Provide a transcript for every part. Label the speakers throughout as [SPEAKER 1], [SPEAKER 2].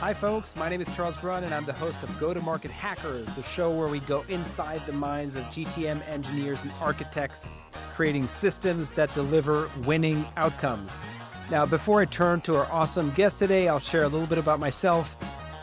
[SPEAKER 1] Hi, folks. My name is Charles Brun, and I'm the host of Go-to-Market Hackers, the show where we go inside the minds of GTM engineers and architects, creating systems that deliver winning outcomes. Now, before I turn to our awesome guest today, I'll share a little bit about myself.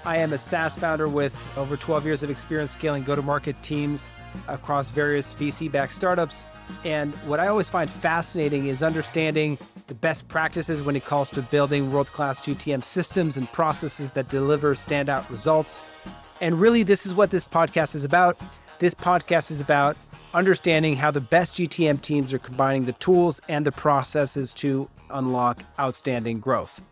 [SPEAKER 1] I am a SaaS founder with over 12 years of experience scaling go-to-market teams across various VC-backed startups. And what I always find fascinating is understanding the best practices when it comes to building world-class GTM systems and processes that deliver standout results. And really, this is what this podcast is about. This podcast is about understanding how the best GTM teams are combining the tools and the processes to unlock outstanding growth.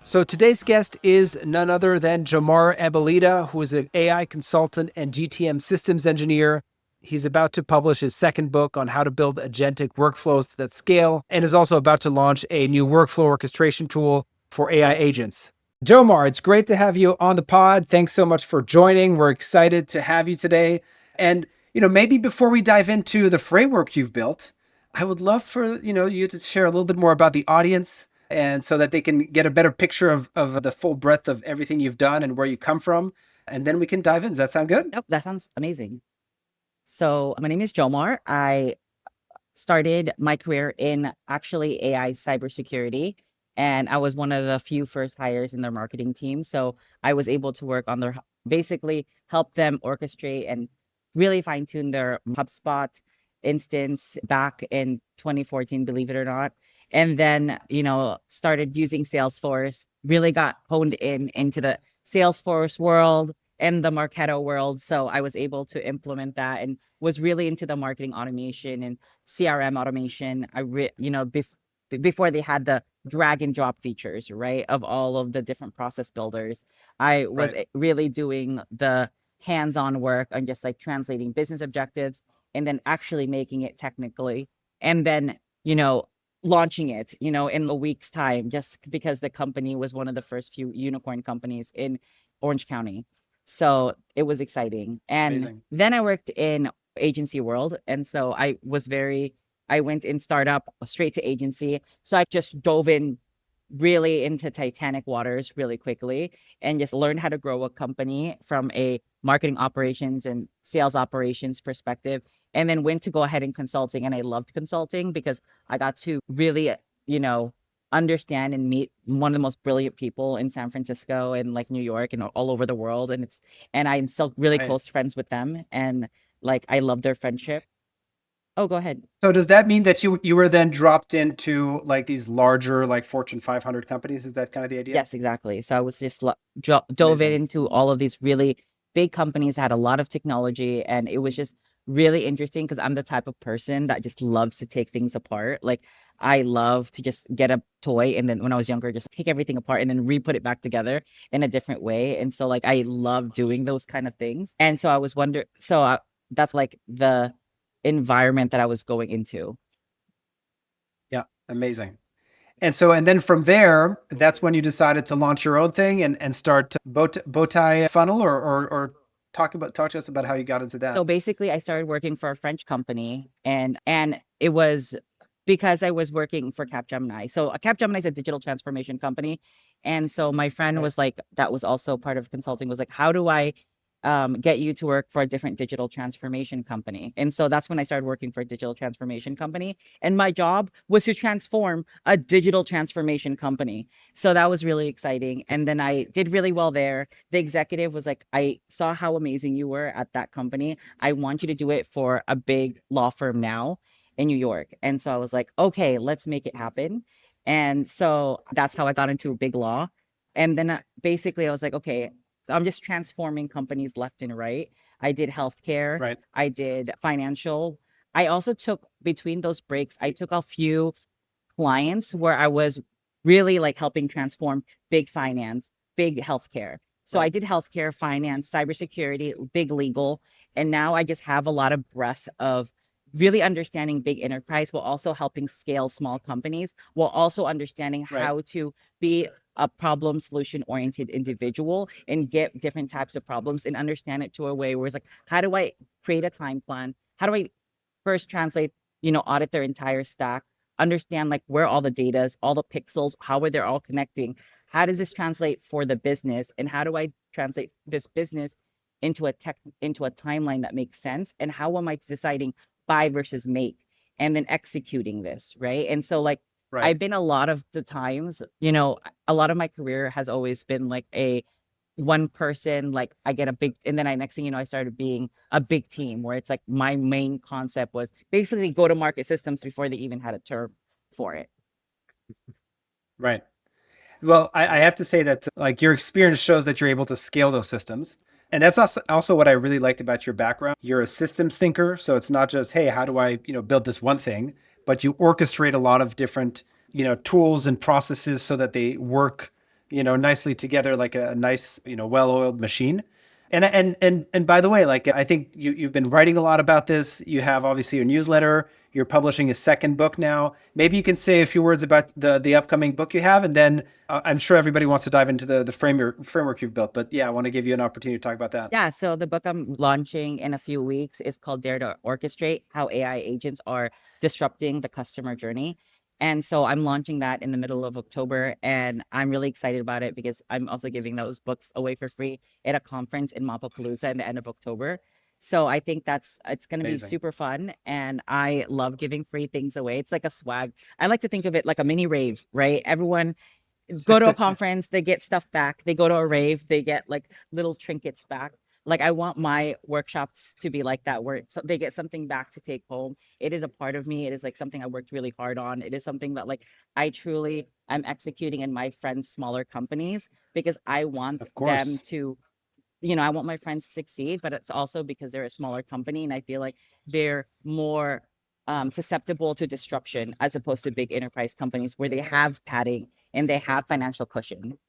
[SPEAKER 1] So today's guest is none other than Jomar Ebalida, who is an AI consultant and GTM systems engineer. He's about to publish his second book on how to build agentic workflows that scale, and is also about to launch a new workflow orchestration tool for AI agents. Jomar, it's great to have you on the pod. Thanks so much for joining. We're excited to have you today. And, maybe before we dive into the framework you've built, I would love for, you to share a little bit more about the audience, and so that they can get a better picture of the full breadth of everything you've done and where you come from. And then we can dive in. Does that sound good?
[SPEAKER 2] Nope, that sounds amazing. So my name is Jomar. I started my career in actually AI cybersecurity, and I was one of the few first hires in their marketing team. So I was able to work on basically help them orchestrate and really fine tune their HubSpot instance back in 2014, believe it or not. And then, started using Salesforce, really got honed into the Salesforce world and the Marketo world. So I was able to implement that and was really into the marketing automation and CRM automation. Before they had the drag and drop features, right, of all of the different process builders, I was really doing the hands-on work on just like translating business objectives and then actually making it technically, and then, launching it, in a week's time, just because the company was one of the first few unicorn companies in Orange County. So it was exciting. And
[SPEAKER 1] Amazing.
[SPEAKER 2] then I worked in agency world. And so I went in startup straight to agency. So I just dove in really into Titanic waters really quickly and just learned how to grow a company from a marketing operations and sales operations perspective. And then went to go ahead in consulting. And I loved consulting because I got to really, understand and meet one of the most brilliant people in San Francisco and like New York and all over the world. And I'm still really close friends with them. And like, I love their friendship. Oh, go ahead.
[SPEAKER 1] So does that mean that you were then dropped into like these larger, like Fortune 500 companies? Is that kind of the idea?
[SPEAKER 2] Yes, exactly. So I was just dove into all of these really big companies that had a lot of technology, and it was just really interesting because I'm the type of person that just loves to take things apart. Like I love to just get a toy and then when I was younger, just take everything apart and then re-put it back together in a different way. And so like I love doing those kind of things. And so I was wondering, that's like the environment that I was going into.
[SPEAKER 1] Yeah, amazing. And then from there, that's when you decided to launch your own thing and start Bowtie funnel, or talk to us about how you got into that.
[SPEAKER 2] So basically I started working for a French company, and it was because I was working for Capgemini. So Capgemini is a digital transformation company. And so my friend was like, that was also part of consulting, was like, how do I get you to work for a different digital transformation company? And so that's when I started working for a digital transformation company. And my job was to transform a digital transformation company. So that was really exciting. And then I did really well there. The executive was like, I saw how amazing you were at that company. I want you to do it for a big law firm now in New York. And so I was like, okay, let's make it happen. And so that's how I got into big law. And then basically I was like, okay, I'm just transforming companies left and right. I did healthcare. I did financial. I also took, between those breaks, I took a few clients where I was really like helping transform big finance, big healthcare. So I did healthcare, finance, cybersecurity, big legal. And now I just have a lot of breadth of really understanding big enterprise while also helping scale small companies, while also understanding how to be a problem solution oriented individual and get different types of problems and understand it to a way where it's like, how do I create a time plan? How do I first translate, audit their entire stack, understand like where all the data is, all the pixels, how are they all connecting? how does this translate for the business, and how do I translate this business into a timeline that makes sense, and how am I deciding buy versus make, and then executing this, right? And so like
[SPEAKER 1] Right.
[SPEAKER 2] I've been a lot of the times, a lot of my career has always been like a one person, like I get a big, and then next thing you know, I started being a big team where it's like my main concept was basically go to market systems before they even had a term for it.
[SPEAKER 1] Right. Well, I have to say that like your experience shows that you're able to scale those systems. And that's also what I really liked about your background. You're a systems thinker. So it's not just, hey, how do I, build this one thing, but you orchestrate a lot of different, tools and processes so that they work, nicely together like a nice, well-oiled machine. And by the way, like I think you've been writing a lot about this. You have obviously your newsletter. You're publishing a second book now. Maybe you can say a few words about the upcoming book you have, and then I'm sure everybody wants to dive into the framework you've built. But yeah, I want to give you an opportunity to talk about that.
[SPEAKER 2] Yeah, so the book I'm launching in a few weeks is called Dare to Orchestrate: How AI Agents Are Disrupting the Customer Journey. And so I'm launching that in the middle of October, and I'm really excited about it because I'm also giving those books away for free at a conference in Mapapalooza in the end of October. So I think it's going to be
[SPEAKER 1] Amazing.
[SPEAKER 2] super fun, and I love giving free things away. It's like a swag. I like to think of it like a mini rave, right? Everyone go to a conference, they get stuff back. They go to a rave, they get like little trinkets back. Like I want my workshops to be like that, where they get something back to take home. It is a part of me. It is like something I worked really hard on. It is something that like I truly am executing in my friends' smaller companies because I want
[SPEAKER 1] Of
[SPEAKER 2] them
[SPEAKER 1] course.
[SPEAKER 2] to, I want my friends to succeed, but it's also because they're a smaller company and I feel like they're more susceptible to disruption as opposed to big enterprise companies where they have padding and they have financial cushion.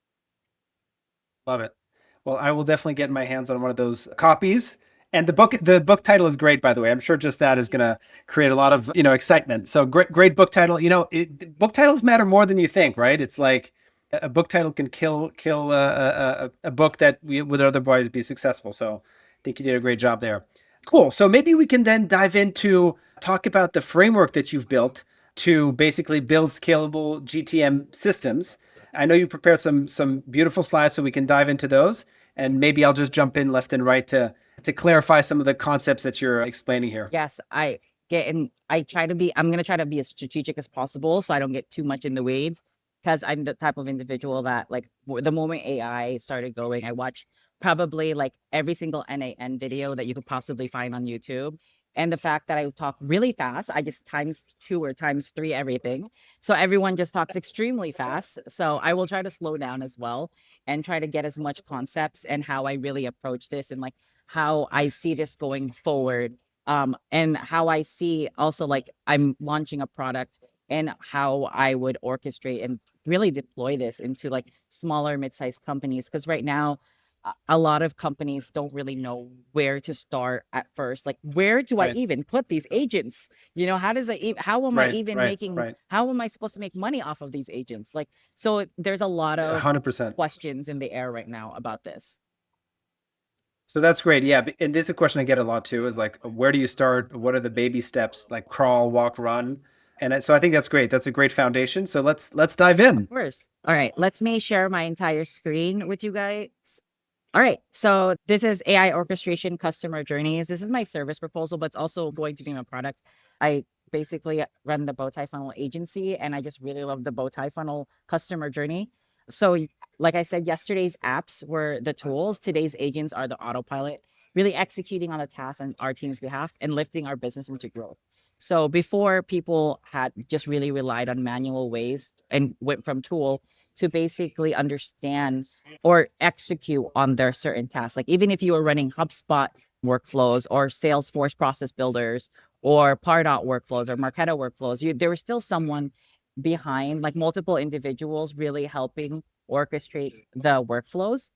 [SPEAKER 1] Love it. Well, I will definitely get my hands on one of those copies. And the book title is great, by the way. I'm sure just that is going to create a lot of, excitement. So great book title. Book titles matter more than you think, right? It's like a book title can kill a book that would otherwise be successful. So I think you did a great job there. Cool. So maybe we can then dive into talk about the framework that you've built to basically build scalable GTM systems. I know you prepared some beautiful slides, so we can dive into those, and maybe I'll just jump in left and right to clarify some of the concepts that you're explaining here.
[SPEAKER 2] Yes, I get and I try to be I'm gonna try to be as strategic as possible so I don't get too much in the weeds because I'm the type of individual that like the moment AI started going, I watched probably like every single NAN video that you could possibly find on YouTube. And the fact that I talk really fast, I just times two or times three everything. So everyone just talks extremely fast. So I will try to slow down as well and try to get as much concepts and how I really approach this and like how I see this going forward, and how I see also like I'm launching a product and how I would orchestrate and really deploy this into like smaller mid-sized companies because right now a lot of companies don't really know where to start at first. Like, where do I
[SPEAKER 1] Right.
[SPEAKER 2] even put these agents? How does how am I
[SPEAKER 1] Right.
[SPEAKER 2] even
[SPEAKER 1] Right.
[SPEAKER 2] making,
[SPEAKER 1] Right.
[SPEAKER 2] how am I supposed to make money off of these agents? Like, so there's a lot of
[SPEAKER 1] 100%.
[SPEAKER 2] questions in the air right now about this.
[SPEAKER 1] So that's great. Yeah, and this is a question I get a lot too. Is like, where do you start? What are the baby steps? Like crawl, walk, run. And so I think that's great. That's a great foundation. So let's dive in.
[SPEAKER 2] First, all right, let me share my entire screen with you guys. All right, so this is AI orchestration customer journeys. This is my service proposal, but it's also going to be my product. I basically run the Bowtie Funnel agency, and I just really love the Bowtie Funnel customer journey. So, like I said, yesterday's apps were the tools. Today's agents are the autopilot, really executing on the tasks on our team's behalf and lifting our business into growth. So before people had just really relied on manual ways and went from tool to basically understand or execute on their certain tasks. Like even if you were running HubSpot workflows or Salesforce process builders or Pardot workflows or Marketo workflows, there was still someone behind, like multiple individuals really helping orchestrate the workflows.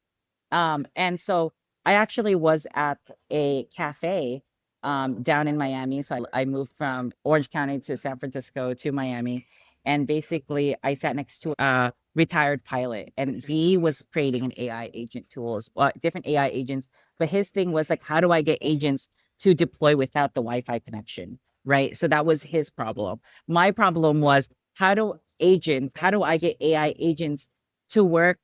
[SPEAKER 2] And so I actually was at a cafe down in Miami. So I moved from Orange County to San Francisco to Miami. And basically, I sat next to a retired pilot, and he was creating an AI agent tools, different AI agents. But his thing was like, how do I get agents to deploy without the Wi-Fi connection? Right. So that was his problem. My problem was how do I get AI agents to work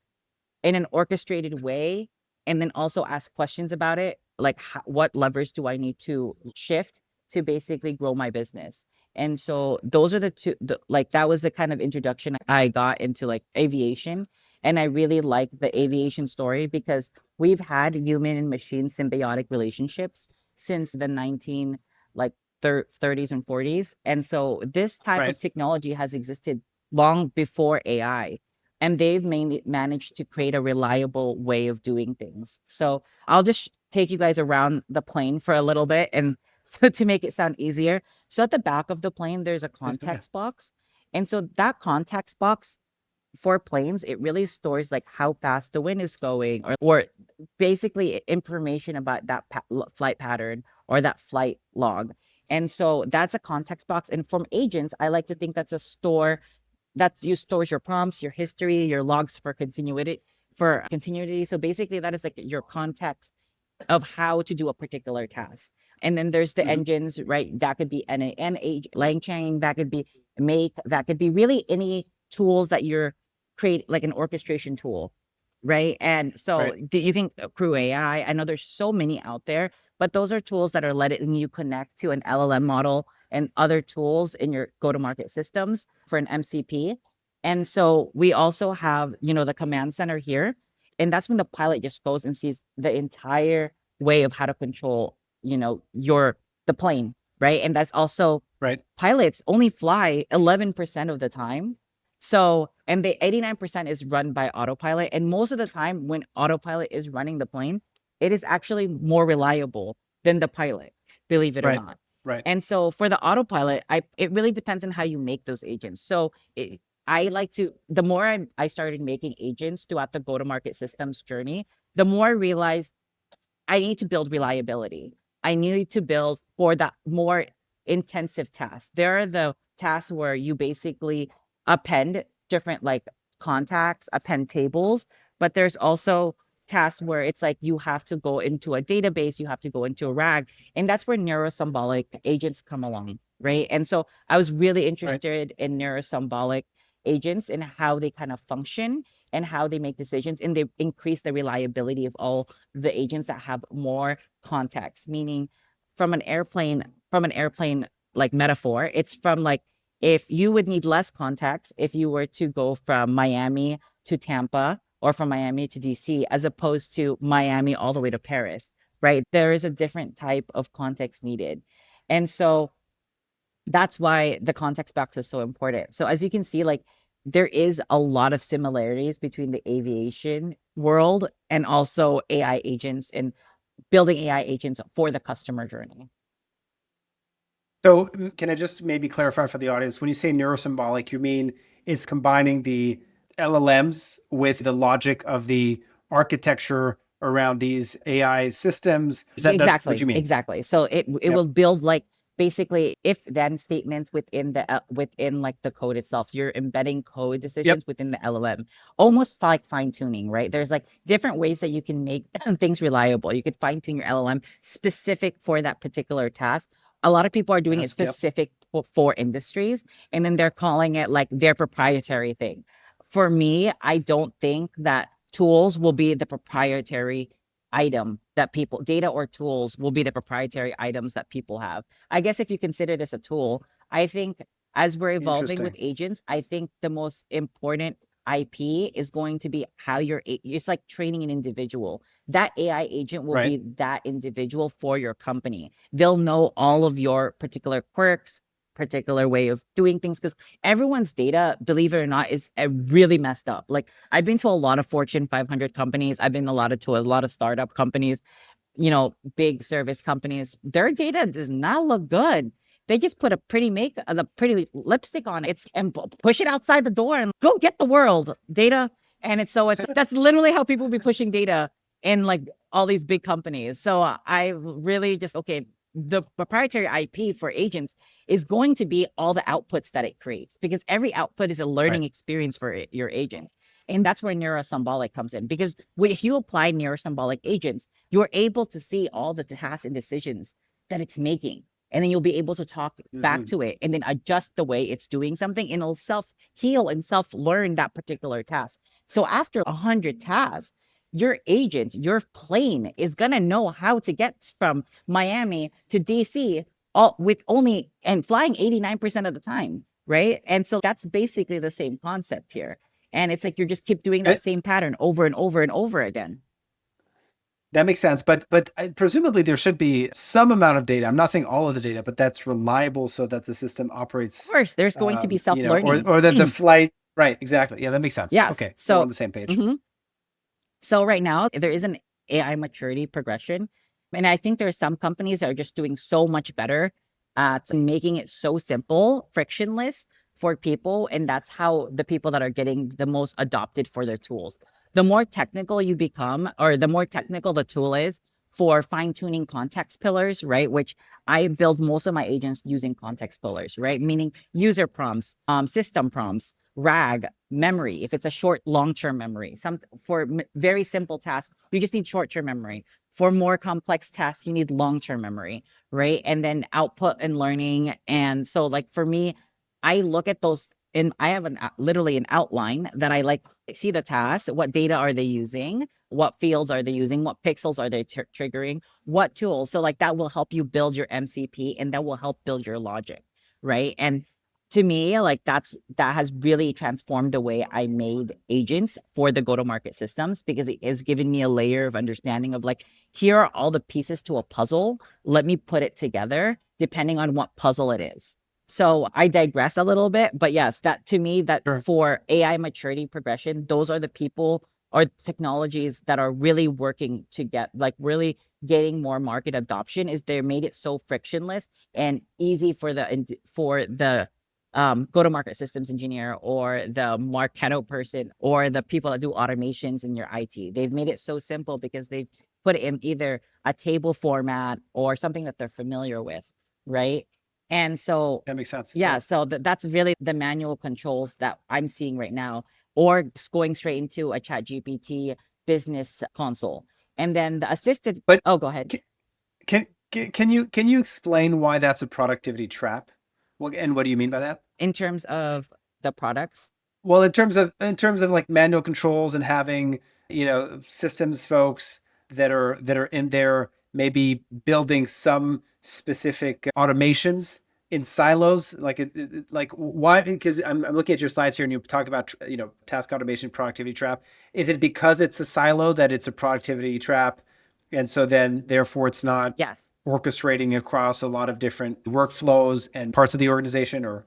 [SPEAKER 2] in an orchestrated way, and then also ask questions about it, like what levers do I need to shift to basically grow my business. And so those are the two, like that was the kind of introduction I got into like aviation. And I really like the aviation story because we've had human and machine symbiotic relationships since the 19 like 30s and 40s. And so this type of technology has existed long before AI, and they've mainly managed to create a reliable way of doing things. So I'll just take you guys around the plane for a little bit, and so to make it sound easier. So at the back of the plane, there's a context box. And so that context box for planes, it really stores like how fast the wind is going, or basically information about that flight pattern or that flight log. And so that's a context box. And from agents, I like to think that's a store that you stores your prompts, your history, your logs for continuity. So basically that is like your context of how to do a particular task. And then there's the engines, right? That could be LangChain, that could be Make, that could be really any tools that you're create, like an orchestration tool, right? And so do you think Crew AI, I know there's so many out there, but those are tools that are letting you connect to an LLM model and other tools in your go-to-market systems for an MCP. And so we also have, the command center here. And that's when the pilot just goes and sees the entire way of how to control, the plane, right? And that's also pilots only fly 11% of the time. So, and the 89% is run by autopilot. And most of the time when autopilot is running the plane, it is actually more reliable than the pilot, believe it or not.
[SPEAKER 1] Right.
[SPEAKER 2] And so for the autopilot, it really depends on how you make those agents. So the more I started making agents throughout the go-to-market systems journey, the more I realized I need to build reliability. I need to build for that more intensive tasks. There are the tasks where you basically append different like contacts, append tables, but there's also tasks where it's like you have to go into a database, you have to go into a RAG, and that's where neurosymbolic agents come along, right? And so I was really interested in neurosymbolic agents and how they kind of function and how they make decisions, and they increase the reliability of all the agents that have more context. Meaning from an airplane like metaphor, it's from like, if you would need less context if you were to go from Miami to Tampa or from Miami to DC, as opposed to Miami all the way to Paris, right? There is a different type of context needed. And so that's why the context box is so important. So as you can see, like there is a lot of similarities between the aviation world and also AI agents and building AI agents for the customer journey.
[SPEAKER 1] So can I just maybe clarify for the audience, when you say neurosymbolic, you mean it's combining the LLMs with the logic of the architecture around these AI systems? That's what you mean?
[SPEAKER 2] Exactly. So it will build like basically if then statements within the within like the code itself. So you're embedding code decisions within the LLM, almost like fine tuning, right? There's like different ways that you can make things reliable. You could fine tune your LLM specific for that particular task. A lot of people are doing it specific for industries, and then they're calling it like their proprietary thing. For me, I don't think that tools will be the proprietary item that data or tools will be the proprietary items that people have. I guess if you consider this a tool, I think as we're evolving with agents, I think the most important IP is going to be how it's like training an individual. That AI agent will be that individual for your company. They'll know all of your particular quirks, particular way of doing things, because everyone's data, believe it or not, is really messed up. Like I've been to a lot of Fortune 500 companies. I've been to a lot of startup companies, big service companies. Their data does not look good. They just put a pretty lipstick on it and push it outside the door and go get the world data. And that's literally how people be pushing data in like all these big companies. So I really the proprietary IP for agents is going to be all the outputs that it creates, because every output is a learning experience for your agent. And that's where neurosymbolic comes in, because if you apply neurosymbolic agents, you're able to see all the tasks and decisions that it's making. And then you'll be able to talk back to it and then adjust the way it's doing something, and it'll self-heal and self-learn that particular task. So after 100 tasks, your agent, your plane is going to know how to get from Miami to DC all with only and flying 89% of the time, right? And so that's basically the same concept here. And it's like you just keep doing that same pattern over and over and over again.
[SPEAKER 1] That makes sense, but presumably there should be some amount of data. I'm not saying all of the data, but that's reliable so that the system operates.
[SPEAKER 2] Of course, there's going to be self-learning,
[SPEAKER 1] or that the flight. Right, exactly. Yeah, that makes sense.
[SPEAKER 2] Yes.
[SPEAKER 1] Okay,
[SPEAKER 2] So
[SPEAKER 1] we're on the same page.
[SPEAKER 2] So right now there is an AI maturity progression, and I think there are some companies that are just doing so much better at making it so simple, frictionless for people, and that's how the people that are getting the most adopted for their tools. The more technical you become, or the more technical the tool is for fine-tuning context pillars, right? Which I build most of my agents using context pillars, right? Meaning user prompts, system prompts, RAG, memory. If it's a short, long-term memory, for very simple tasks, you just need short-term memory. For more complex tasks, you need long-term memory, right? And then output and learning. And so, like for me, I look at those, and I have literally an outline that I like see the tasks. What data are they using? What fields are they using? What pixels are they triggering? What tools? So like that will help you build your MCP, and that will help build your logic, right? And to me, like that has really transformed the way I made agents for the go-to-market systems, because it has given me a layer of understanding of like, here are all the pieces to a puzzle. Let me put it together depending on what puzzle it is. So I digress a little bit, but yes, that to me, that
[SPEAKER 1] Sure.
[SPEAKER 2] for AI maturity progression, those are the people or technologies that are really working to get like really getting more market adoption. Is they made it so frictionless and easy for the go-to-market systems engineer or the Marketo person or the people that do automations in your IT. They've made it so simple because they've put it in either a table format or something that they're familiar with, right? And so
[SPEAKER 1] That makes sense.
[SPEAKER 2] yeah, so that's really the manual controls that I'm seeing right now, or just going straight into a Chat GPT business console. And then the assisted,
[SPEAKER 1] But
[SPEAKER 2] oh, go ahead.
[SPEAKER 1] Can you explain why that's a productivity trap? And what do you mean by that?
[SPEAKER 2] In terms of the products?
[SPEAKER 1] Well, in terms of like manual controls and having, systems folks that are in there maybe building some specific automations in silos, like why? Because I'm looking at your slides here and you talk about, task automation productivity trap. Is it because it's a silo that it's a productivity trap? And so then therefore it's not
[SPEAKER 2] Yes.
[SPEAKER 1] orchestrating across a lot of different workflows and parts of the organization, or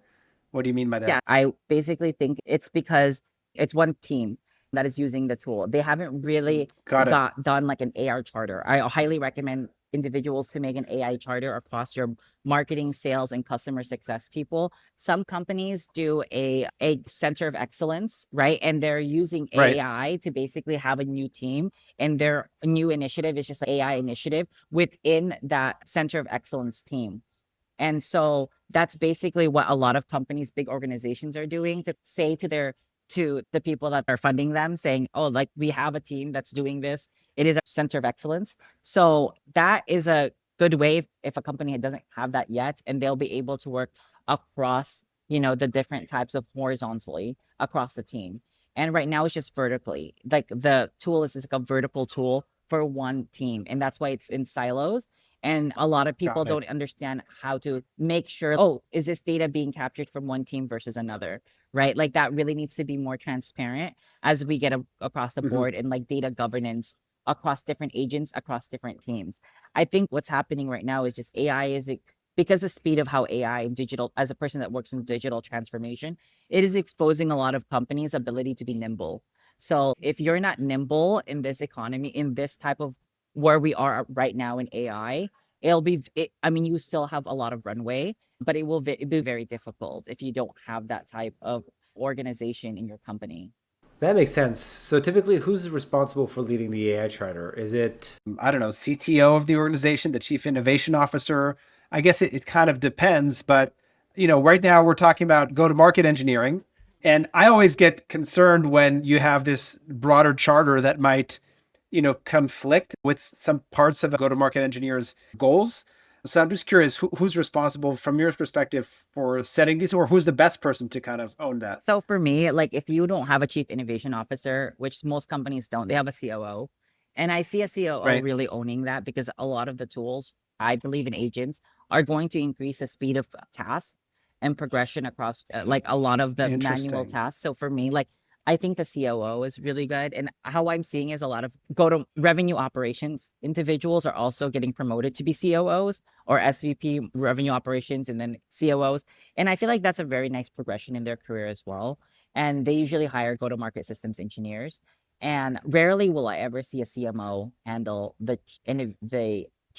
[SPEAKER 1] what do you mean by that?
[SPEAKER 2] Yeah, I basically think it's because it's one team that is using the tool. They haven't really
[SPEAKER 1] Got it.
[SPEAKER 2] done like an AI charter. I highly recommend individuals to make an AI charter across your marketing, sales, and customer success people. Some companies do a center of excellence, right? And they're using
[SPEAKER 1] Right.
[SPEAKER 2] AI to basically have a new team, and their new initiative is just an AI initiative within that center of excellence team. And so that's basically what a lot of companies, big organizations are doing, to say to the people that are funding them, saying, oh, like we have a team that's doing this. It is a center of excellence. So that is a good way if a company doesn't have that yet, and they'll be able to work across, the different types of horizontally across the team. And right now it's just vertically. Like the tool is just like a vertical tool for one team. And that's why it's in silos. And a lot of people
[SPEAKER 1] Got it.
[SPEAKER 2] don't understand how to make sure, oh, is this data being captured from one team versus another, right? Like that really needs to be more transparent as we get across the board, and like data governance across different agents, across different teams. I think what's happening right now is just AI is because the speed of how AI and digital, as a person that works in digital transformation, it is exposing a lot of companies' ability to be nimble. So if you're not nimble in this economy, in this type of where we are right now in AI, I mean, you still have a lot of runway, but it will be very difficult if you don't have that type of organization in your company.
[SPEAKER 1] That makes sense. So typically, who's responsible for leading the AI charter? Is it, I don't know, CTO of the organization, the chief innovation officer? I guess it kind of depends, but right now we're talking about go-to-market engineering. And I always get concerned when you have this broader charter that might, conflict with some parts of a go-to-market engineer's goals. So I'm just curious, who's responsible from your perspective for setting these, or who's the best person to kind of own that?
[SPEAKER 2] So for me, like if you don't have a chief innovation officer, which most companies don't, they have a COO. And I see a COO
[SPEAKER 1] Right.
[SPEAKER 2] really owning that because a lot of the tools, I believe in agents, are going to increase the speed of tasks and progression across like a lot of the manual
[SPEAKER 1] Interesting.
[SPEAKER 2] tasks. So for me, like I think the COO is really good. And how I'm seeing is a lot of go to revenue operations individuals are also getting promoted to be COOs or SVP revenue operations and then COOs. And I feel like that's a very nice progression in their career as well. And they usually hire go to market systems engineers. And rarely will I ever see a CMO handle the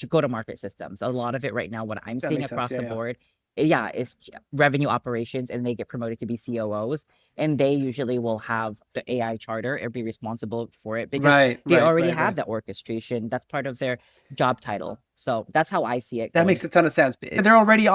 [SPEAKER 2] go to market systems. A lot of it right now, what I'm
[SPEAKER 1] That
[SPEAKER 2] seeing
[SPEAKER 1] makes sense.
[SPEAKER 2] across the
[SPEAKER 1] Yeah.
[SPEAKER 2] board, yeah, it's revenue operations and they get promoted to be COOs and they usually will have the AI charter and be responsible for it because they already have the orchestration. That's part of their job title. So that's how I see it
[SPEAKER 1] That
[SPEAKER 2] going.
[SPEAKER 1] makes a ton of sense. They're already,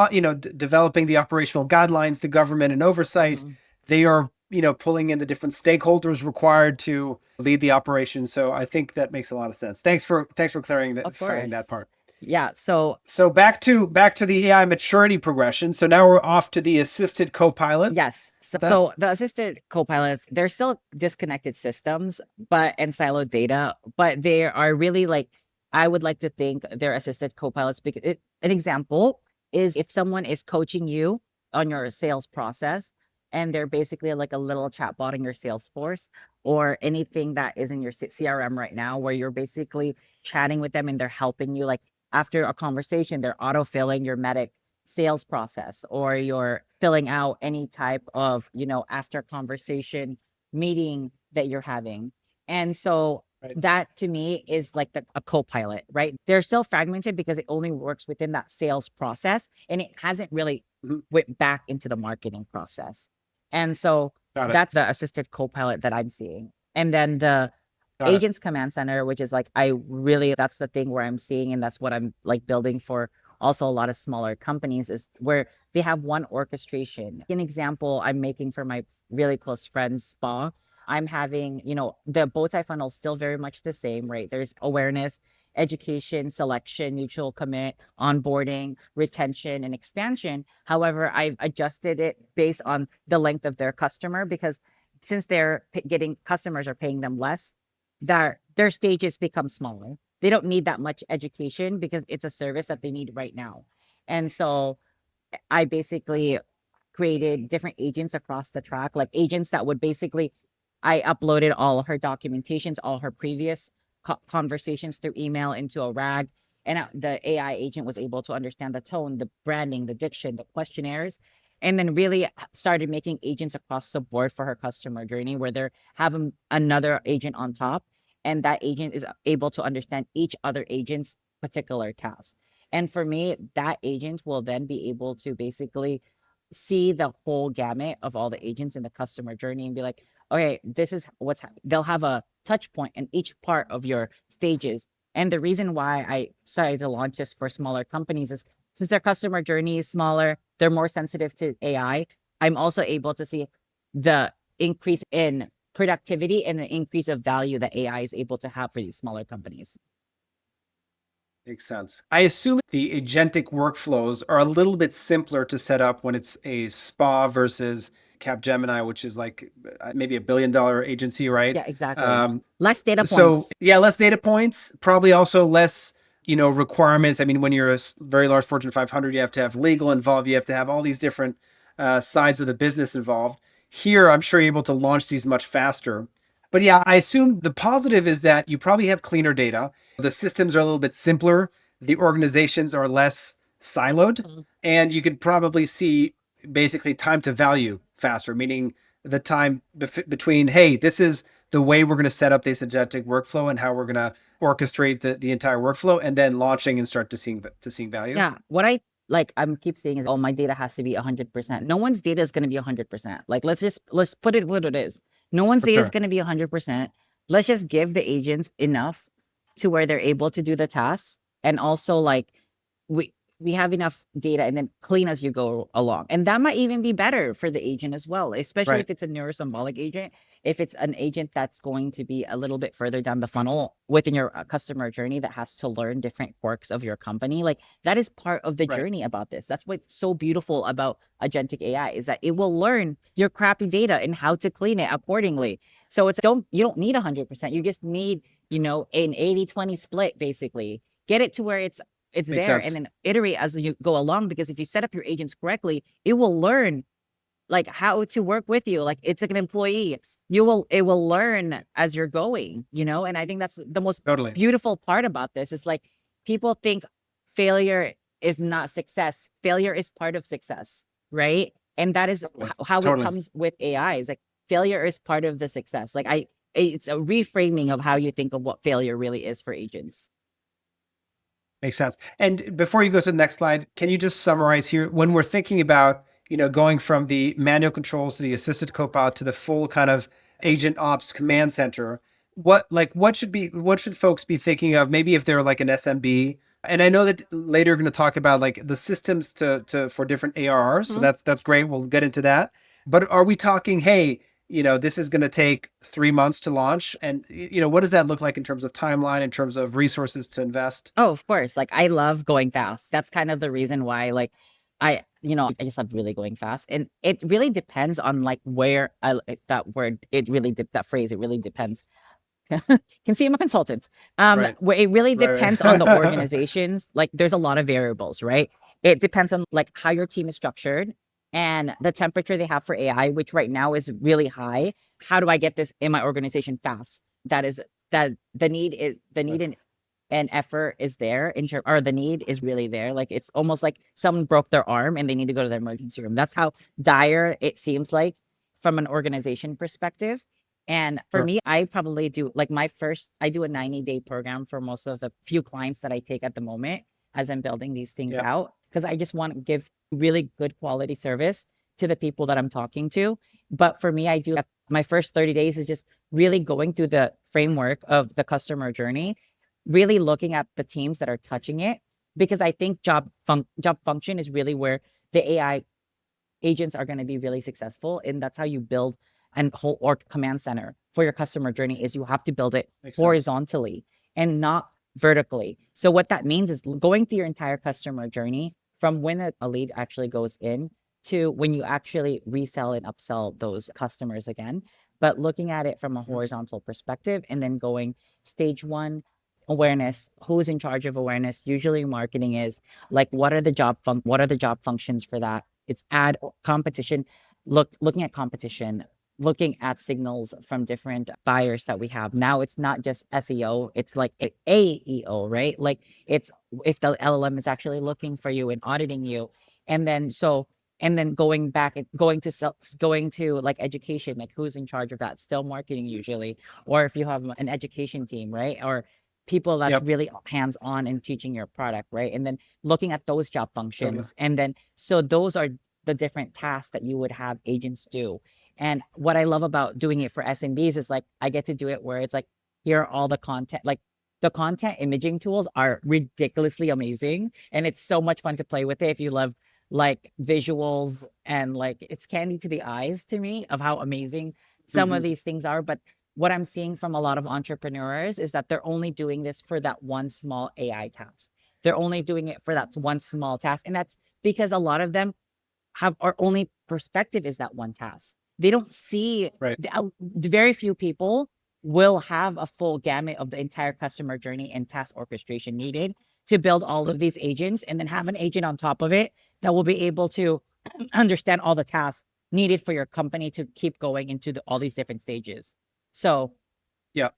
[SPEAKER 1] developing the operational guidelines, the government and oversight.
[SPEAKER 2] Mhm.
[SPEAKER 1] They are, pulling in the different stakeholders required to lead the operation. So I think that makes a lot of sense. Thanks for clarifying
[SPEAKER 2] Of
[SPEAKER 1] that
[SPEAKER 2] course.
[SPEAKER 1] part.
[SPEAKER 2] Yeah. So
[SPEAKER 1] So back to the AI maturity progression. So now we're off to the assisted co-pilot.
[SPEAKER 2] yes. So the assisted co-pilot, they're still disconnected systems, but and siloed data, but they are really like I would like to think they're assisted co-pilots because an example is if someone is coaching you on your sales process and they're basically like a little chatbot in your Salesforce or anything that is in your CRM right now where you're basically chatting with them and they're helping you like after a conversation, they're auto-filling your medic sales process or you're filling out any type of, after conversation meeting that you're having. And so
[SPEAKER 1] Right.
[SPEAKER 2] that to me is like a co-pilot, right? They're still fragmented because it only works within that sales process and it hasn't really
[SPEAKER 1] Mhm.
[SPEAKER 2] went back into the marketing process. And so
[SPEAKER 1] Got it.
[SPEAKER 2] that's the assisted co-pilot that I'm seeing. And then the agents command center, which is like that's the thing where I'm seeing and that's what I'm like building for also a lot of smaller companies is where they have one orchestration. An example I'm making for my really close friend's spa, I'm having, the Bowtie funnel is still very much the same, right? There's awareness, education, selection, mutual commit, onboarding, retention, and expansion. However, I've adjusted it based on the length of their customer because since they're getting customers are paying them less, their stages become smaller. They don't need that much education because it's a service that they need right now. And so I basically created different agents across the track, like agents that would basically, I uploaded all her documentations, all her previous conversations through email into a RAG. And the AI agent was able to understand the tone, the branding, the diction, the questionnaires, and then really started making agents across the board for her customer journey where they're having another agent on top. And that agent is able to understand each other agent's particular task. And for me, that agent will then be able to basically see the whole gamut of all the agents in the customer journey and be like, okay, this is they'll have a touch point in each part of your stages. And the reason why I started to launch this for smaller companies is since their customer journey is smaller, they're more sensitive to AI. I'm also able to see the increase in productivity and the increase of value that AI is able to have for these smaller companies.
[SPEAKER 1] Makes sense. I assume the agentic workflows are a little bit simpler to set up when it's a spa versus Capgemini, which is like maybe $1 billion agency, right?
[SPEAKER 2] Yeah, exactly. Less data
[SPEAKER 1] So
[SPEAKER 2] points.
[SPEAKER 1] yeah, less data points, probably also less, requirements. I mean, when you're a very large Fortune 500, you have to have legal involved. You have to have all these different sides of the business involved. Here, I'm sure you're able to launch these much faster. But yeah, I assume the positive is that you probably have cleaner data. The systems are a little bit simpler. The organizations are less siloed.
[SPEAKER 2] Mhm.
[SPEAKER 1] And you could probably see basically time to value faster, meaning the time between, hey, this is the way we're going to set up this agentic workflow and how we're going to orchestrate the entire workflow and then launching and start to seeing value.
[SPEAKER 2] Yeah. What I like I'm keep saying is, oh, my data has to be 100%. No one's data is going to be 100%. Like let's put it what it is. No one's
[SPEAKER 1] For
[SPEAKER 2] data is
[SPEAKER 1] sure.
[SPEAKER 2] going to be 100%. Let's just give the agents enough to where they're able to do the tasks, and also like we have enough data, and then clean as you go along, and that might even be better for the agent as well, especially
[SPEAKER 1] Right.
[SPEAKER 2] if it's a neurosymbolic agent. if it's an agent that's going to be a little bit further down the funnel within your customer journey that has to learn different quirks of your company, like that is part of the journey about this. That's what's so beautiful about agentic AI, is that it will learn your crappy data and how to clean it accordingly. So you don't need 100%. You just need, an 80-20 split, basically. Get it to where it's
[SPEAKER 1] Makes
[SPEAKER 2] there
[SPEAKER 1] sense.
[SPEAKER 2] and then iterate as you go along, because if you set up your agents correctly, it will learn like how to work with you. Like it's like an employee. It will learn as you're going, and I think that's the most
[SPEAKER 1] Totally.
[SPEAKER 2] beautiful part about this. Is like people think failure is not success. Failure is part of success, right? And that is how it comes with AI. Is like failure is part of the success. Like it's a reframing of how you think of what failure really is for agents.
[SPEAKER 1] Makes sense. And before you go to the next slide, can you just summarize here, when we're thinking about, going from the manual controls to the assisted copilot to the full kind of agent ops command center, what should folks be thinking of? Maybe if they're like an SMB, and I know that later you're going to talk about like the systems for different ARRs. So that's great. We'll get into that. But are we talking, hey, this is going to take 3 months to launch? And, what does that look like in terms of timeline, in terms of resources to invest?
[SPEAKER 2] Oh, of course. Like I love going fast. That's kind of the reason why, like, I just love really going fast. And it really depends on like where that word, that phrase, it really depends. Can see I'm a consultant. Where it really depends on the organizations. Like there's a lot of variables, right? It depends on like how your team is structured and the temperature they have for AI, which right now is really high. How do I get this in my organization fast? That the need and effort is there or the need is really there. Like it's almost like someone broke their arm and they need to go to the emergency room. That's how dire it seems like from an organization perspective. And for me, I probably do like I do a 90-day program for most of the few clients that I take at the moment as I'm building these things out, because I just want to give really good quality service to the people that I'm talking to. But for me, I do my first 30 days is just really going through the framework of the customer journey, really looking at the teams that are touching it, because I think job function is really where the AI agents are going to be really successful. And that's how you build and whole or command center for your customer journey, is you have to build it horizontally and not vertically. So what that means is going through your entire customer journey from when a lead actually goes in to when you actually resell and upsell those customers again, but looking at it from a horizontal perspective, and then going stage one, awareness. Who's in charge of awareness? Usually marketing is like, what are the job functions for that? It's ad competition, looking at competition, looking at signals from different buyers that we have. Now it's not just SEO, it's like AEO, right? Like it's if the LLM is actually looking for you and auditing you. And then going back and going to like education, like who's in charge of that? Still marketing usually. Or if you have an education team, right? Or people that's really hands-on in teaching your product, right? And then looking at those job functions. And then so those are the different tasks that you would have agents do. And what I love about doing it for SMBs is like I get to do it where it's like, here are all the content, like the content imaging tools are ridiculously amazing. And it's so much fun to play with it if you love like visuals, and like it's candy to the eyes to me of how amazing some of these things are. But what I'm seeing from a lot of entrepreneurs is that they're only doing this for that one small AI task. They're only doing it for that one small task. And that's because a lot of them have our only perspective is that one task. They don't see the very few people will have a full gamut of the entire customer journey and task orchestration needed to build all of these agents, and then have an agent on top of it that will be able to understand all the tasks needed for your company to keep going into all these different stages. So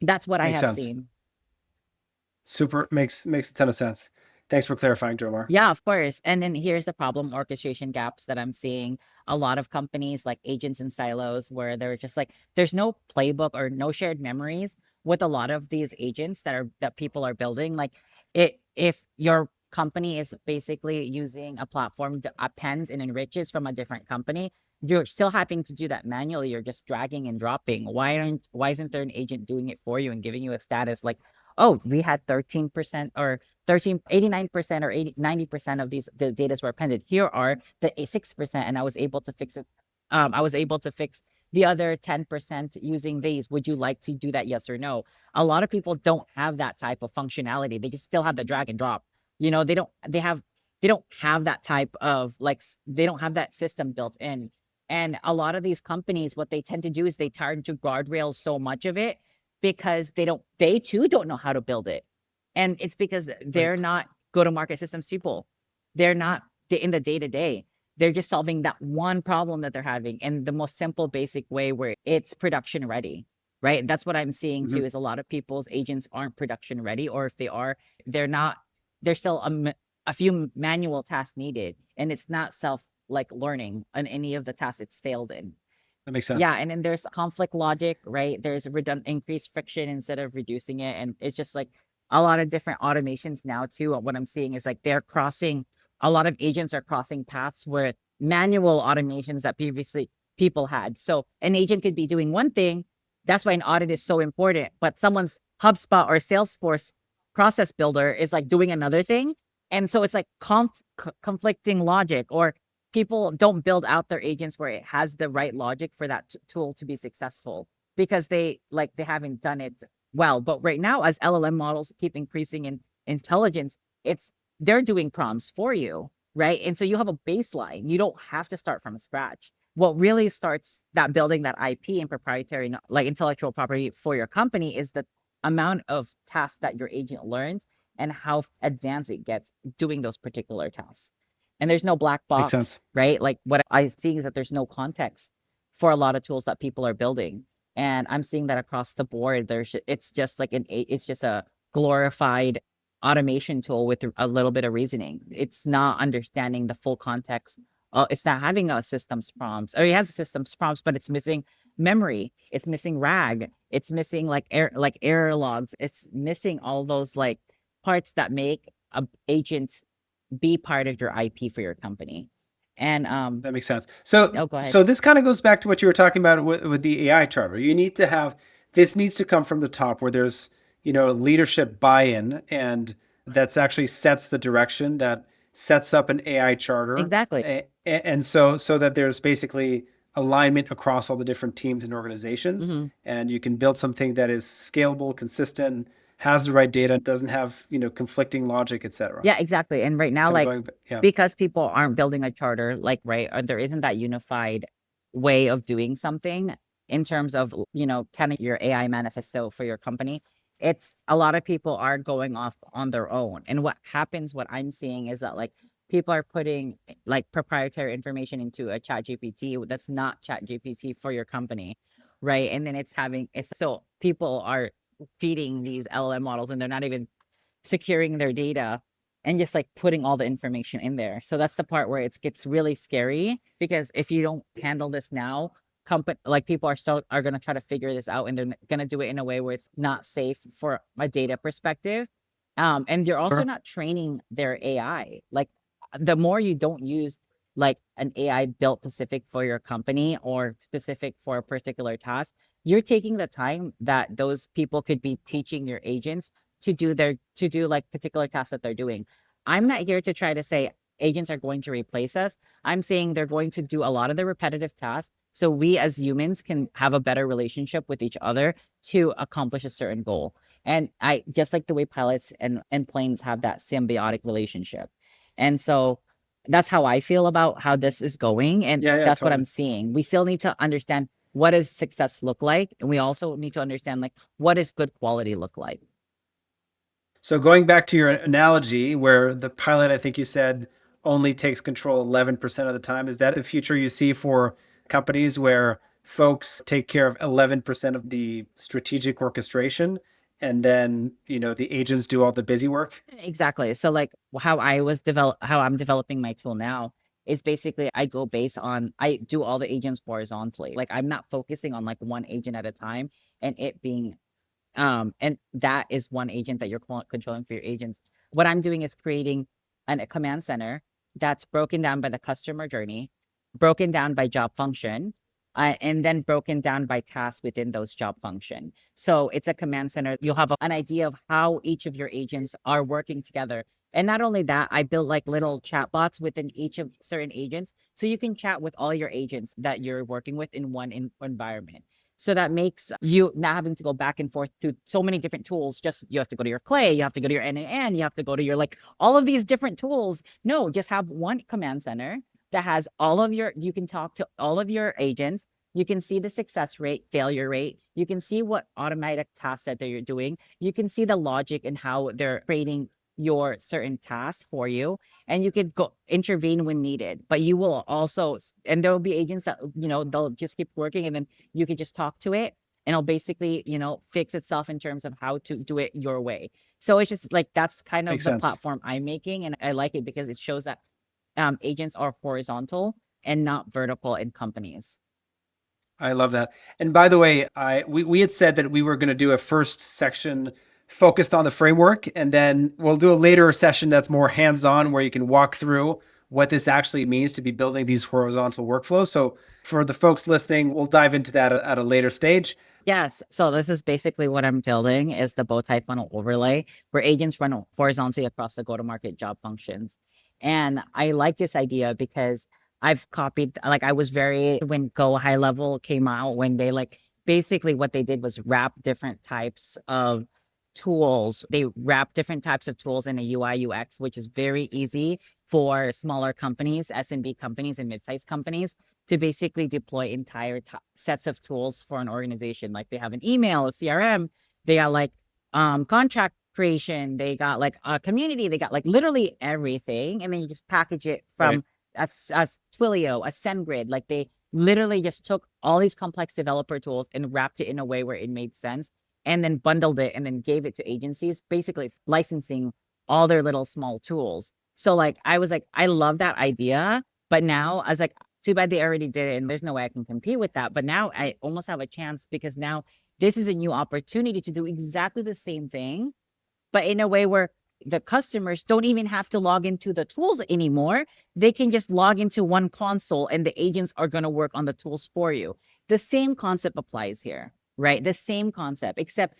[SPEAKER 2] that's what I have seen.
[SPEAKER 1] Super, makes a ton of sense. Thanks for clarifying, Jomar.
[SPEAKER 2] Yeah, of course. And then here's the problem orchestration gaps that I'm seeing. A lot of companies like agents in silos, where they're just like, there's no playbook or no shared memories with a lot of these agents that people are building. Like if your company is basically using a platform that appends and enriches from a different company, you're still having to do that manually. You're just dragging and dropping. Why isn't there an agent doing it for you and giving you a status like, oh, we had 13% or 89% or 90% of the data were appended. Here are the 6%, and I was able to fix it. I was able to fix the other 10% using these. Would you like to do that? Yes or no? A lot of people don't have that type of functionality. They just still have the drag and drop. You know, they don't have that type of they don't have that system built in. And a lot of these companies, what they tend to do is they turn to guardrails so much of it because they too don't know how to build it. And it's because they're not go-to-market systems people. They're not in the day-to-day. They're just solving that one problem that they're having in the most simple, basic way where it's production ready, right? That's what I'm seeing too, is a lot of people's agents aren't production ready, or if they are, they're not, there's still a few manual tasks needed, and it's not learning on any of the tasks it's failed in.
[SPEAKER 1] That makes sense.
[SPEAKER 2] Yeah, and then there's conflict logic, right? There's increased friction instead of reducing it, and it's just like a lot of different automations now too. What I'm seeing is like a lot of agents are crossing paths where manual automations that previously people had. So an agent could be doing one thing. That's why an audit is so important. But someone's HubSpot or Salesforce process builder is like doing another thing. And so it's like conflicting logic, or people don't build out their agents where it has the right logic for that tool to be successful because they haven't done it well. But right now, as LLM models keep increasing in intelligence, they're doing prompts for you, right? And so you have a baseline. You don't have to start from scratch. What really starts that building that IP and proprietary, intellectual property for your company, is the amount of tasks that your agent learns and how advanced it gets doing those particular tasks. And there's no black box,
[SPEAKER 1] Makes sense.
[SPEAKER 2] right? Like what I'm seeing is that there's no context for a lot of tools that people are building. And I'm seeing that across the board. It's just a glorified automation tool with a little bit of reasoning. It's not understanding the full context. It's not having a systems prompts, or it has a systems prompts, but it's missing memory. It's missing RAG. It's missing error logs. It's missing all those parts that make a agent be part of your IP for your company. And
[SPEAKER 1] that makes sense. So,
[SPEAKER 2] go ahead.
[SPEAKER 1] So this kind of goes back to what you were talking about with the AI charter. You need to have, this needs to come from the top where there's, leadership buy-in, and that's actually sets the direction, that sets up an AI charter.
[SPEAKER 2] Exactly.
[SPEAKER 1] And so that there's basically alignment across all the different teams and organizations, and you can build something that is scalable, consistent, has the right data, doesn't have, conflicting logic, etc.
[SPEAKER 2] Yeah, exactly. And right now, because people aren't building a charter, there isn't that unified way of doing something in terms of, kind of your AI manifesto for your company. It's a lot of people are going off on their own. And what I'm seeing is that people are putting proprietary information into a chat GPT that's not chat GPT for your company. Right. And then so people are feeding these LLM models, and they're not even securing their data and just putting all the information in there. So that's the part where it gets really scary, because if you don't handle this now, people are going to try to figure this out, and they're going to do it in a way where it's not safe for a data perspective. And you're also not training their AI. The more you don't use an AI built specific for your company or specific for a particular task, you're taking the time that those people could be teaching your agents to do particular tasks that they're doing. I'm not here to try to say agents are going to replace us. I'm saying they're going to do a lot of the repetitive tasks, so we as humans can have a better relationship with each other to accomplish a certain goal. And I just like the way pilots and planes have that symbiotic relationship. And so that's how I feel about how this is going. And that's totally what I'm seeing. We still need to understand, what does success look like? And we also need to understand what does good quality look like?
[SPEAKER 1] So going back to your analogy where the pilot, I think you said, only takes control 11% of the time, is that the future you see for companies where folks take care of 11% of the strategic orchestration, and then, the agents do all the busy work?
[SPEAKER 2] Exactly. So how I'm developing my tool now is basically I do all the agents horizontally. I'm not focusing on one agent at a time, and it being and that is one agent that you're controlling for your agents. What I'm doing is creating a command center that's broken down by the customer journey, broken down by job function, and then broken down by tasks within those job function. So it's a command center. You'll have an idea of how each of your agents are working together, And not only that, I built like little chat bots within each of certain agents. So you can chat with all your agents that you're working with in one environment. So that makes you not having to go back and forth to so many different tools. Just you have to go to your Clay, you have to go to your N, you have to go to your like all of these different tools. No, just have one command center that has all of your, you can talk to all of your agents. You can see the success rate, failure rate. You can see what automatic tasks that they're doing. You can see the logic and how they're creating your certain tasks for you, and you could go intervene when needed. But you will also, and there will be agents that, they'll just keep working, and then you can just talk to it and it'll basically, fix itself in terms of how to do it your way. So it's just like, that's kind of
[SPEAKER 1] Makes
[SPEAKER 2] the
[SPEAKER 1] sense.
[SPEAKER 2] platform I'm making. And I like it because it shows that agents are horizontal and not vertical in companies.
[SPEAKER 1] I love that. And by the way, we had said that we were going to do a first section focused on the framework, and then we'll do a later session that's more hands-on where you can walk through what this actually means to be building these horizontal workflows. So for the folks listening, we'll dive into that at a later stage.
[SPEAKER 2] Yes. So this is basically what I'm building is the Bowtie funnel overlay where agents run horizontally across the go-to-market job functions. And I like this idea because I've copied, like I was very, when Go High Level came out, when they like, basically what they did was wrap different types of tools. They wrap different types of tools in a UI UX, which is very easy for smaller companies, SMB companies and mid-sized companies to basically deploy entire sets of tools for an organization. Like they have an email, a CRM, they got like contract creation, they got like a community, they got like literally everything. And then you just package it from a Twilio, a SendGrid. Like they literally just took all these complex developer tools and wrapped it in a way where it made sense, and then bundled it and then gave it to agencies, basically licensing all their little small tools. So like, I was like, I love that idea. But now I was like, too bad they already did it and there's no way I can compete with that. But now I almost have a chance because now this is a new opportunity to do exactly the same thing, but in a way where the customers don't even have to log into the tools anymore. They can just log into one console and the agents are going to work on the tools for you. The same concept applies here, right? The same concept, except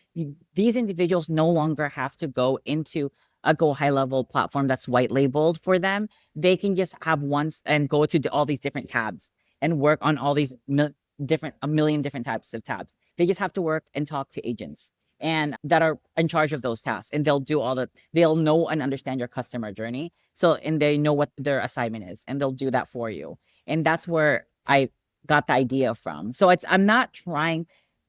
[SPEAKER 2] these individuals no longer have to go into a Go High Level platform that's white labeled for them. They can just have once and go to all these different tabs and work on all these a million different types of tabs. They just have to work and talk to agents and that are in charge of those tasks, and they'll know and understand your customer journey. So, and they know what their assignment is, and they'll do that for you. And that's where I got the idea from. So I'm not trying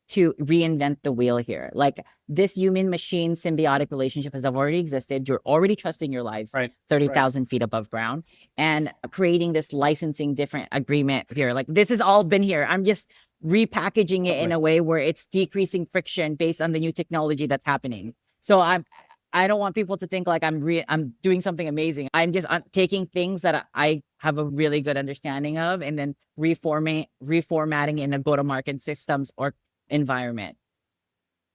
[SPEAKER 2] to reinvent the wheel here. Like this human machine symbiotic relationship has already existed. You're already trusting your lives 30,000 feet above ground, and creating this licensing different agreement here. Like this has all been here. I'm just repackaging it in a way where it's decreasing friction based on the new technology that's happening. So I don't want people to think like I'm doing something amazing. I'm just taking things that I have a really good understanding of and then reformatting in a go-to-market systems or environment.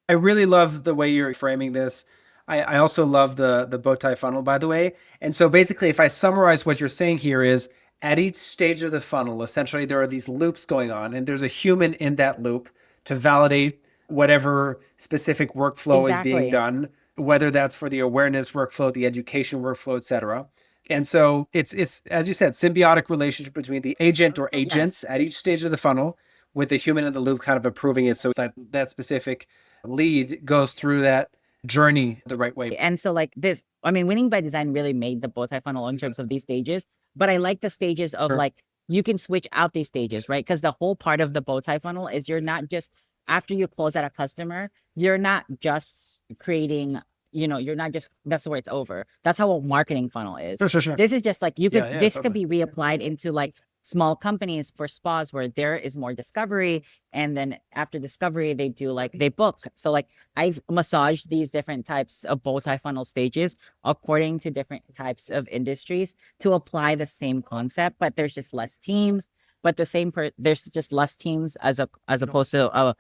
[SPEAKER 1] I really love the way you're framing this. I also love the Bowtie funnel, by the way. And so basically, if I summarize what you're saying here is at each stage of the funnel, essentially there are these loops going on, and there's a human in that loop to validate whatever specific workflow is being done, whether that's for the awareness workflow, the education workflow, etc. And so it's as you said, symbiotic relationship between the agent or agents at each stage of the funnel with the human in the loop kind of approving it so that specific lead goes through that journey the right way.
[SPEAKER 2] And so like this, I mean, winning by design really made the Bowtie funnel in terms of these stages, but I like the stages of like, you can switch out these stages, right? Because the whole part of the Bowtie funnel is you're not just, after you close out a customer, you're not just creating, you're not just, that's where it's over. That's how a marketing funnel is.
[SPEAKER 1] Sure.
[SPEAKER 2] This is just like, could be reapplied into like small companies for spas where there is more discovery. And then after discovery, they book. So like I've massaged these different types of Bowtie funnel stages according to different types of industries to apply the same concept, but there's just less teams, but there's just less teams as opposed to a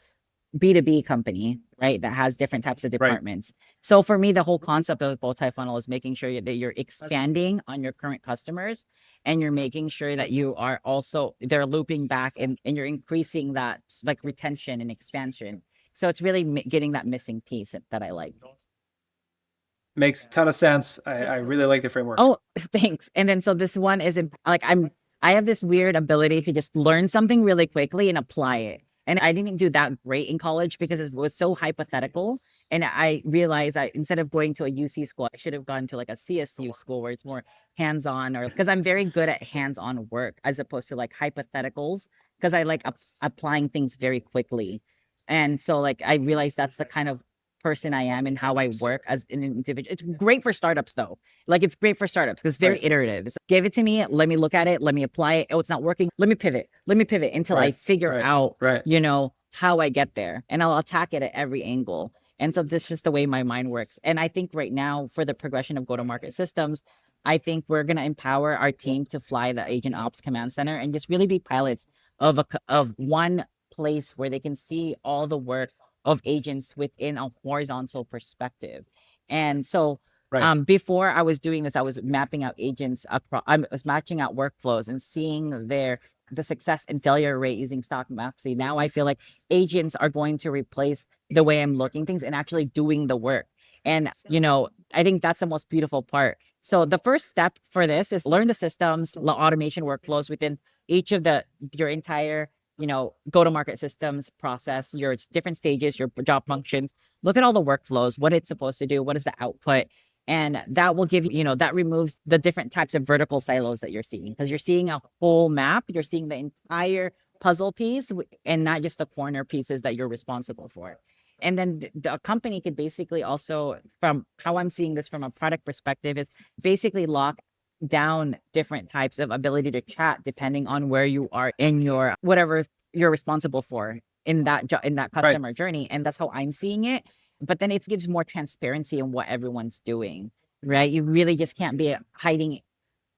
[SPEAKER 2] B2B company, right? That has different types of departments. So for me, the whole concept of the Bowtie funnel is making sure that you're expanding on your current customers, and you're making sure that you are also, they're looping back and you're increasing that like retention and expansion. So it's really getting that missing piece that I like.
[SPEAKER 1] Makes a ton of sense. I really like the framework.
[SPEAKER 2] Oh, thanks. And then so this one is like I have this weird ability to just learn something really quickly and apply it. And I didn't do that great in college because it was so hypothetical. And I realized I instead of going to a UC school, I should have gone to like a CSU school where it's more hands-on, or because I'm very good at hands-on work as opposed to like hypotheticals, because I like applying things very quickly. And so like I realized that's the kind of person I am and how I work as an individual. It's great for startups though. Like it's great for startups because it's very iterative. It's give it to me, let me look at it, let me apply it. Oh, it's not working. Let me pivot until I figure out, you know, how I get there, and I'll attack it at every angle. And so this is just the way my mind works. And I think right now for the progression of go-to-market systems, I think we're going to empower our team to fly the agent ops command center and just really be pilots of one place where they can see all the work of agents within a horizontal perspective. And so before I was doing this, I was mapping out agents across, I was matching out workflows and seeing the success and failure rate using stock Maxi. Now I feel like agents are going to replace the way I'm looking things and actually doing the work. And, you know, I think that's the most beautiful part. So the first step for this is learn the systems, automation workflows within each of your entire, you know, go-to-market systems process, your different stages, your job functions. Look at all the workflows, what it's supposed to do, what is the output. And that will give you know, that removes the different types of vertical silos that you're seeing, because you're seeing a whole map, you're seeing the entire puzzle piece and not just the corner pieces that you're responsible for. And then the company could basically also, from how I'm seeing this from a product perspective, is basically lock down different types of ability to chat depending on where you are in your whatever you're responsible for in that customer journey. And that's how I'm seeing it. But then it gives more transparency in what everyone's doing, right? You really just can't be hiding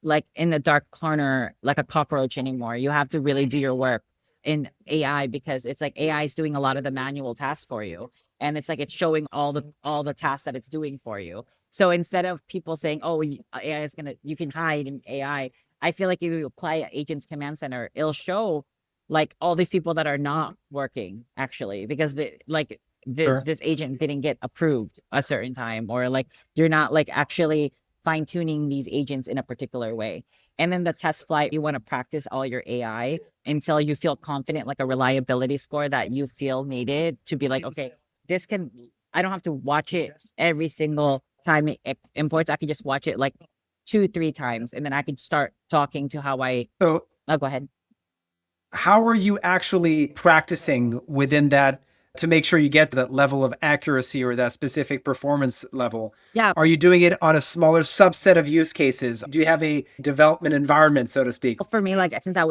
[SPEAKER 2] like in the dark corner like a cockroach anymore. You have to really do your work in AI, because it's like AI is doing a lot of the manual tasks for you, and it's like it's showing all the tasks that it's doing for you. So instead of people saying, "Oh, AI is gonna," you can hide in AI. I feel like if you apply Agents Command Center, it'll show like all these people that are not working actually, because this agent didn't get approved a certain time, or like you're not like actually fine tuning these agents in a particular way. And then the test flight, you want to practice all your AI until you feel confident, like a reliability score that you feel needed to be like, okay, I don't have to watch it every single time it imports. I can just watch it like 2-3 times, and then I can start talking to how
[SPEAKER 1] So
[SPEAKER 2] go ahead.
[SPEAKER 1] How are you actually practicing within that to make sure you get to that level of accuracy or that specific performance level?
[SPEAKER 2] Yeah.
[SPEAKER 1] Are you doing it on a smaller subset of use cases? Do you have a development environment, so to speak?
[SPEAKER 2] For me, like since I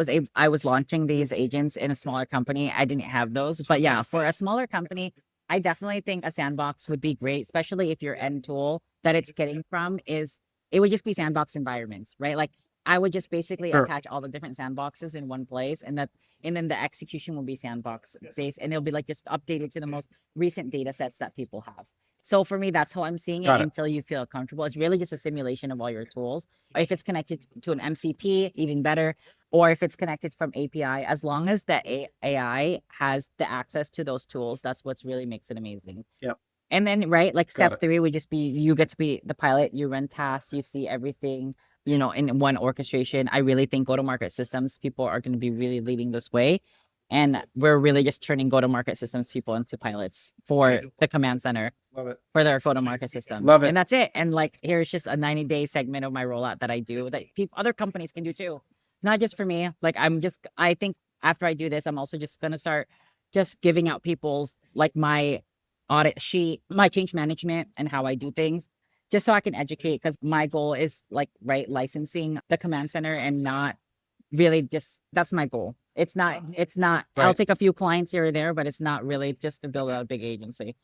[SPEAKER 2] was launching these agents in a smaller company, I didn't have those. But yeah, for a smaller company, I definitely think a sandbox would be great, especially if your end tool that it's getting from it would just be sandbox environments, right? Like I would just basically attach all the different sandboxes in one place, and then the execution will be sandbox based, and it'll be like just updated to the most recent data sets that people have. So for me, that's how I'm seeing it until you feel comfortable. It's really just a simulation of all your tools. If it's connected to an MCP, even better. Or if it's connected from API, as long as the AI has the access to those tools, that's what's really makes it amazing.
[SPEAKER 1] Yep.
[SPEAKER 2] And then, right, like step 3 would just be, you get to be the pilot, you run tasks, you see everything, you know, in one orchestration. I really think go-to-market systems people are going to be really leading this way. And we're really just turning go-to-market systems people into pilots for the command center.
[SPEAKER 1] Love it.
[SPEAKER 2] For their go-to-market systems.
[SPEAKER 1] Love it.
[SPEAKER 2] And that's it. And like, here's just a 90-day segment of my rollout that I do that other companies can do too. Not just for me. Like I think after I do this, I'm also just going to start just giving out people's like my audit sheet, my change management and how I do things, just so I can educate. Because my goal is like, licensing the command center and not really just, that's my goal. It's not, I'll take a few clients here or there, but it's not really just to build out a big agency.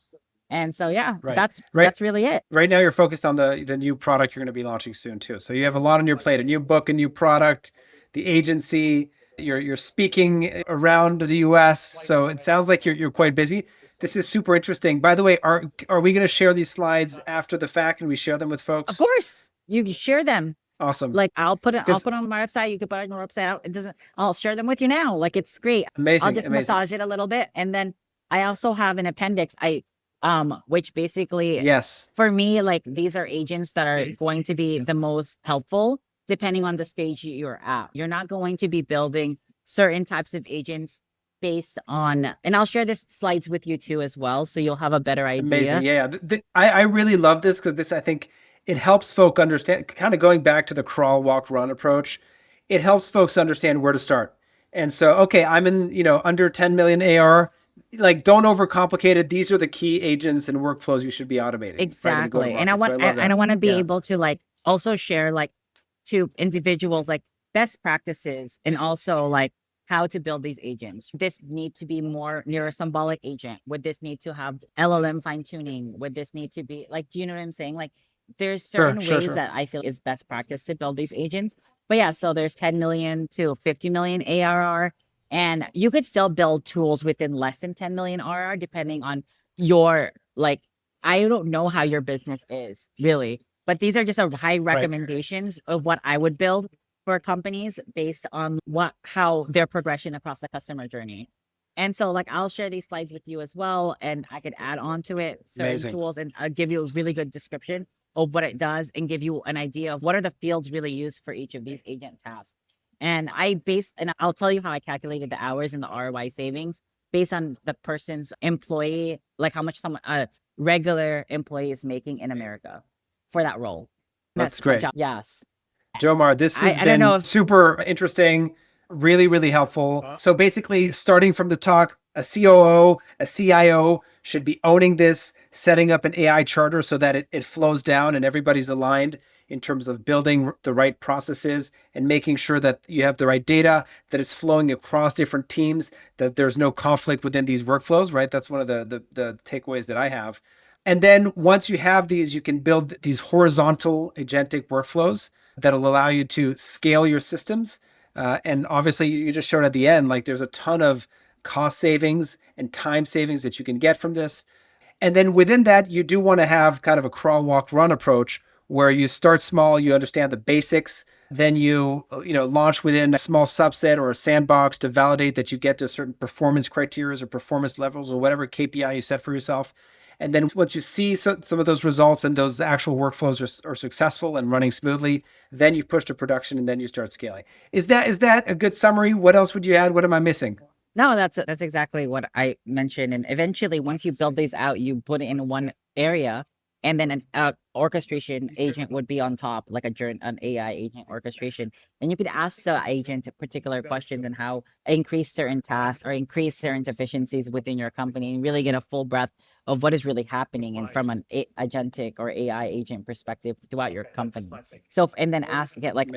[SPEAKER 2] And so, yeah, that's really it.
[SPEAKER 1] Right now you're focused on the new product you're going to be launching soon too. So you have a lot on your plate, a new book, a new product, the agency, you're speaking around the US. So it sounds like you're quite busy. This is super interesting. By the way, are we going to share these slides after the fact and we share them with folks?
[SPEAKER 2] Of course. You can share them.
[SPEAKER 1] Awesome.
[SPEAKER 2] Like I'll put it on my website. You can put it on your website. I'll share them with you now. Like it's great.
[SPEAKER 1] Amazing.
[SPEAKER 2] I'll just massage it a little bit. And then I also have an appendix. which basically,
[SPEAKER 1] Yes.
[SPEAKER 2] for me, like these are agents that are going to be the most helpful depending on the stage you're at. You're not going to be building certain types of agents based on, and I'll share this slides with you too as well, so you'll have a better
[SPEAKER 1] Amazing.
[SPEAKER 2] idea.
[SPEAKER 1] Yeah. I really love this because this, I think it helps folk understand, kind of going back to the crawl, walk, run approach. It helps folks understand where to start. And so, okay, I'm in, under 10 million AR. Like, don't overcomplicate it. These are the key agents and workflows you should be automating.
[SPEAKER 2] Exactly.
[SPEAKER 1] Right,
[SPEAKER 2] And I want,
[SPEAKER 1] so I love that.
[SPEAKER 2] and I want to be
[SPEAKER 1] Yeah.
[SPEAKER 2] able to like also share like to individuals like best practices and also like how to build these agents. This need to be more neurosymbolic agent? Would this need to have LLM fine tuning? Would this need to be like, do you know what I'm saying? Like there's certain ways that I feel is best practice to build these agents. But yeah, so there's 10 million to 50 million ARR. And you could still build tools within less than 10 million RR depending on your like, I don't know how your business is really, but these are just a high recommendations of what I would build for companies based on how their progression across the customer journey. And so like I'll share these slides with you as well, and I could add on to it certain
[SPEAKER 1] Amazing.
[SPEAKER 2] tools and give you a really good description of what it does and give you an idea of what are the fields really used for each of these agent tasks. And I'll tell you how I calculated the hours and the ROI savings based on the person's employee, like how much someone regular employee is making in America for that role.
[SPEAKER 1] That's great.
[SPEAKER 2] Yes.
[SPEAKER 1] Jomar, this has
[SPEAKER 2] I don't know
[SPEAKER 1] been
[SPEAKER 2] if
[SPEAKER 1] super interesting, really, really helpful. So basically, starting from the talk, a COO, a CIO should be owning this, setting up an AI charter so that it flows down and everybody's aligned in terms of building the right processes and making sure that you have the right data, that it's flowing across different teams, that there's no conflict within these workflows, right? That's one of the takeaways that I have. And then once you have these, you can build these horizontal agentic workflows that'll allow you to scale your systems. And obviously, you just showed at the end, like there's a ton of cost savings and time savings that you can get from this. And then within that, you do want to have kind of a crawl, walk, run approach where you start small, you understand the basics, then you launch within a small subset or a sandbox to validate that you get to certain performance criteria or performance levels or whatever KPI you set for yourself. And then once you see some of those results and those actual workflows are successful and running smoothly, then you push to production and then you start scaling. Is that a good summary? What else would you add? What am I missing?
[SPEAKER 2] No, that's exactly what I mentioned. And eventually, once you build these out, you put it in one area, and then an orchestration agent would be on top, like an AI agent orchestration. And you could ask the agent particular questions and how increase certain tasks or increase certain efficiencies within your company, and really get a full breadth of what is really happening and from an agentic or AI agent perspective throughout your company. So, and then get like,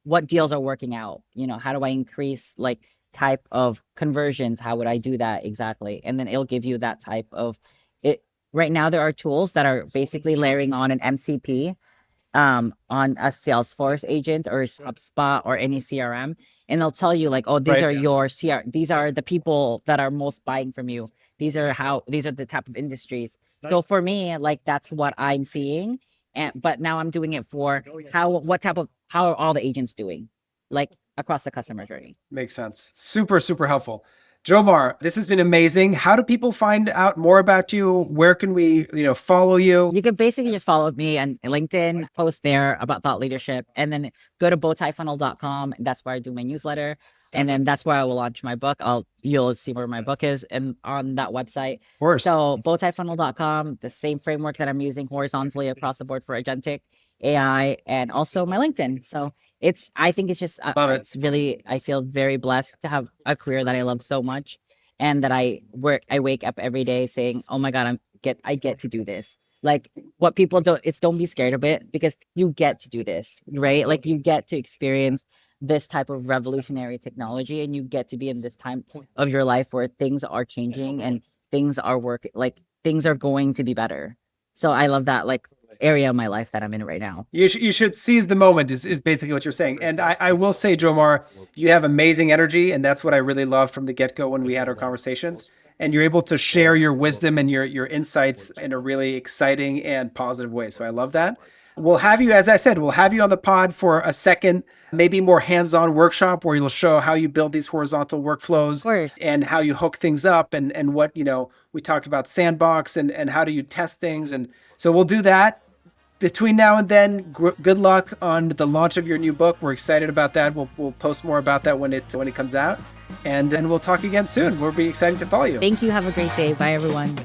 [SPEAKER 2] what deals are working out? How do I increase like type of conversions? How would I do that exactly? And then it'll give you that type of it. Right now, there are tools that are basically layering on an MCP on a Salesforce agent or HubSpot or any CRM, and they'll tell you like, oh, these are your these are the people that are most buying from you. These are the type of industries. So for me, like that's what I'm seeing. But now I'm doing it for how are all the agents doing, like across the customer journey.
[SPEAKER 1] Makes sense. Super, super helpful. Jomar, this has been amazing. How do people find out more about you? Where can we, follow you?
[SPEAKER 2] You can basically just follow me on LinkedIn, post there about thought leadership, and then go to bowtiefunnel.com. That's where I do my newsletter. And then that's where I will launch my book. You'll see where my book is and on that website.
[SPEAKER 1] Of course.
[SPEAKER 2] So bowtiefunnel.com, the same framework that I'm using horizontally across the board for Agentic AI, and also my LinkedIn. So I think it's just, it's really, I feel very blessed to have a career that I love so much, and that I wake up every day saying, oh my God, I get to do this. Like what people don't be scared of it, because you get to do this, right? Like you get to experience this type of revolutionary technology, and you get to be in this time of your life where things are changing and things are things are going to be better. So I love that like area of my life that I'm in right now.
[SPEAKER 1] You should seize the moment is basically what you're saying. And I will say, Jomar, you have amazing energy, and that's what I really loved from the get-go when we had our conversations. And you're able to share your wisdom and your insights in a really exciting and positive way. So I love that. We'll have you, as I said, we'll have you on the pod for a second, maybe more hands-on workshop where you'll show how you build these horizontal workflows
[SPEAKER 2] Of course.
[SPEAKER 1] and how you hook things up and what, we talked about sandbox and how do you test things. And so we'll do that. Between now and then, good luck on the launch of your new book. We're excited about that. We'll post more about that when it comes out. And we'll talk again soon. We'll be excited to follow you.
[SPEAKER 2] Thank you. Have a great day. Bye, everyone.